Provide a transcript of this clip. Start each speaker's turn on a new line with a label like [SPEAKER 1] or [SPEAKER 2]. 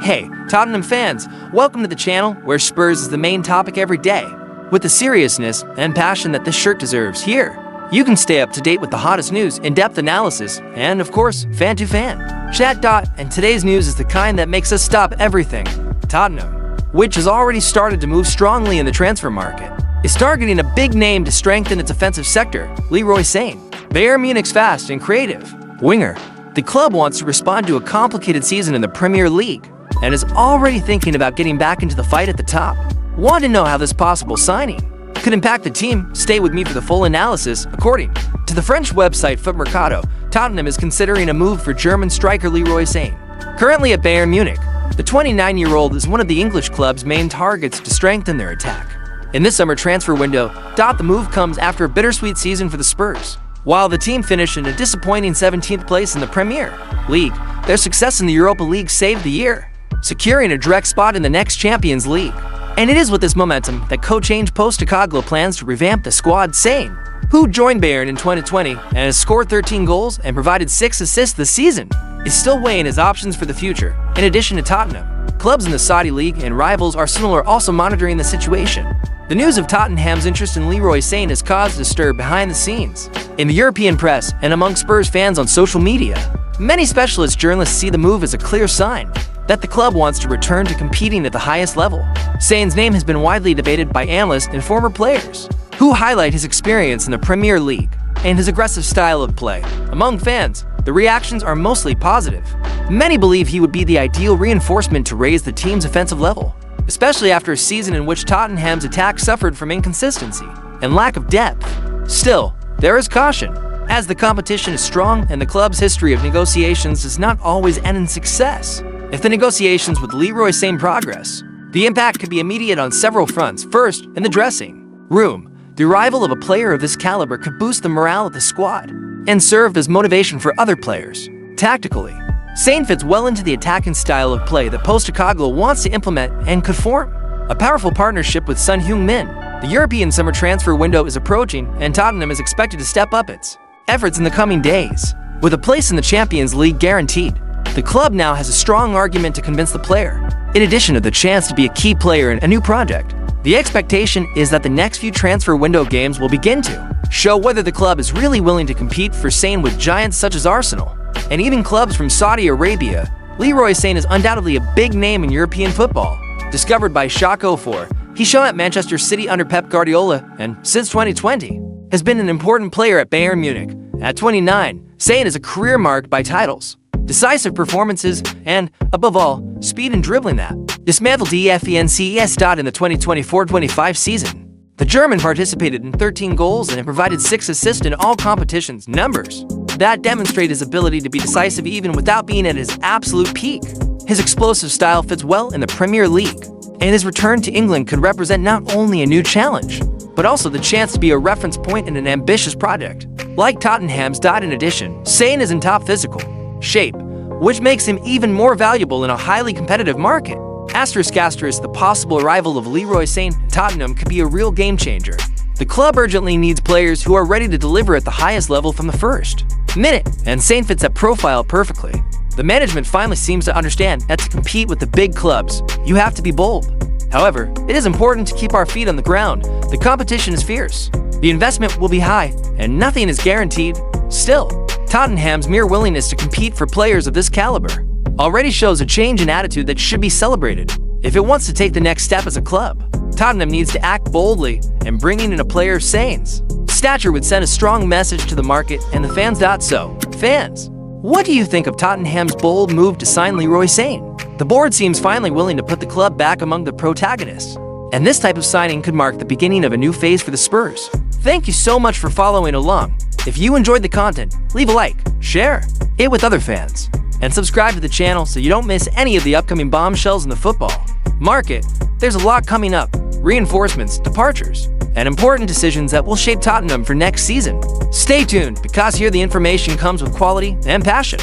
[SPEAKER 1] Hey, Tottenham fans, welcome to the channel where Spurs is the main topic every day. With the seriousness and passion that this shirt deserves, here, you can stay up to date with the hottest news, in-depth analysis, and of course, fan-to-fan. Chat. And today's news is the kind that makes us stop everything. Tottenham, which has already started to move strongly in the transfer market, is targeting a big name to strengthen its offensive sector, Leroy Sane. Bayern Munich's fast and creative winger. The club wants to respond to a complicated season in the Premier League and is already thinking about getting back into the fight at the top. Want to know how this possible signing could impact the team? Stay with me for the full analysis. According to the French website Foot Mercato, Tottenham is considering a move for German striker Leroy Sane. Currently at Bayern Munich, the 29-year-old is one of the English club's main targets to strengthen their attack. In this summer transfer window, the move comes after a bittersweet season for the Spurs. While the team finished in a disappointing 17th place in the Premier League, their success in the Europa League saved the year, securing a direct spot in the next Champions League. And it is with this momentum that coach Ange Postecoglou plans to revamp the squad. Sane, who joined Bayern in 2020 and has scored 13 goals and provided 6 assists this season, is still weighing his options for the future. In addition to Tottenham, clubs in the Saudi League and rivals Arsenal are also monitoring the situation. The news of Tottenham's interest in Leroy Sane has caused a stir behind the scenes in the European press and among Spurs fans on social media. Many specialist journalists see the move as a clear sign that the club wants to return to competing at the highest level. Sane's name has been widely debated by analysts and former players, who highlight his experience in the Premier League and his aggressive style of play. Among fans, the reactions are mostly positive. Many believe he would be the ideal reinforcement to raise the team's offensive level, especially after a season in which Tottenham's attack suffered from inconsistency and lack of depth. Still, there is caution, as the competition is strong and the club's history of negotiations does not always end in success. If the negotiations with Leroy Sane progress, the impact could be immediate on several fronts. First, in the dressing room, the arrival of a player of this caliber could boost the morale of the squad and serve as motivation for other players. Tactically, Sane fits well into the attacking style of play that Postecoglou wants to implement and could form a powerful partnership with Son Heung-min. The European summer transfer window is approaching, and Tottenham is expected to step up its efforts in the coming days. With a place in the Champions League guaranteed, the club now has a strong argument to convince the player. In addition to the chance to be a key player in a new project, the expectation is that the next few transfer window games will begin to show whether the club is really willing to compete for Sane with giants such as Arsenal and even clubs from Saudi Arabia. Leroy Sane is undoubtedly a big name in European football. Discovered by Schalke 04, he's shown at Manchester City under Pep Guardiola and, since 2020, has been an important player at Bayern Munich. At 29, Sane is a career marked by titles, decisive performances, and, above all, speed and dribbling that dismantled defenses. In the 2024-25 season, the German participated in 13 goals and provided 6 assists in all competitions, numbers that demonstrate his ability to be decisive even without being at his absolute peak. His explosive style fits well in the Premier League, and his return to England could represent not only a new challenge, but also the chance to be a reference point in an ambitious project like Tottenham's. In addition, Sane is in top physical shape, which makes him even more valuable in a highly competitive market. The possible arrival of Leroy Sane at Tottenham could be a real game changer. The club urgently needs players who are ready to deliver at the highest level from the first minute, and Sane fits that profile perfectly. The management finally seems to understand that to compete with the big clubs, you have to be bold. However, it is important to keep our feet on the ground. The competition is fierce, the investment will be high, and nothing is guaranteed. Still, Tottenham's mere willingness to compete for players of this caliber already shows a change in attitude that should be celebrated. If it wants to take the next step as a club, Tottenham needs to act boldly, and bringing in a player of Sane's stature would send a strong message to the market and the fans. So, fans, what do you think of Tottenham's bold move to sign Leroy Sane? The board seems finally willing to put the club back among the protagonists, and this type of signing could mark the beginning of a new phase for the Spurs. Thank you so much for following along. If you enjoyed the content, leave a like, share it with other fans, and subscribe to the channel so you don't miss any of the upcoming bombshells in the football market. There's a lot coming up: reinforcements, departures, and important decisions that will shape Tottenham for next season. Stay tuned, because here the information comes with quality and passion.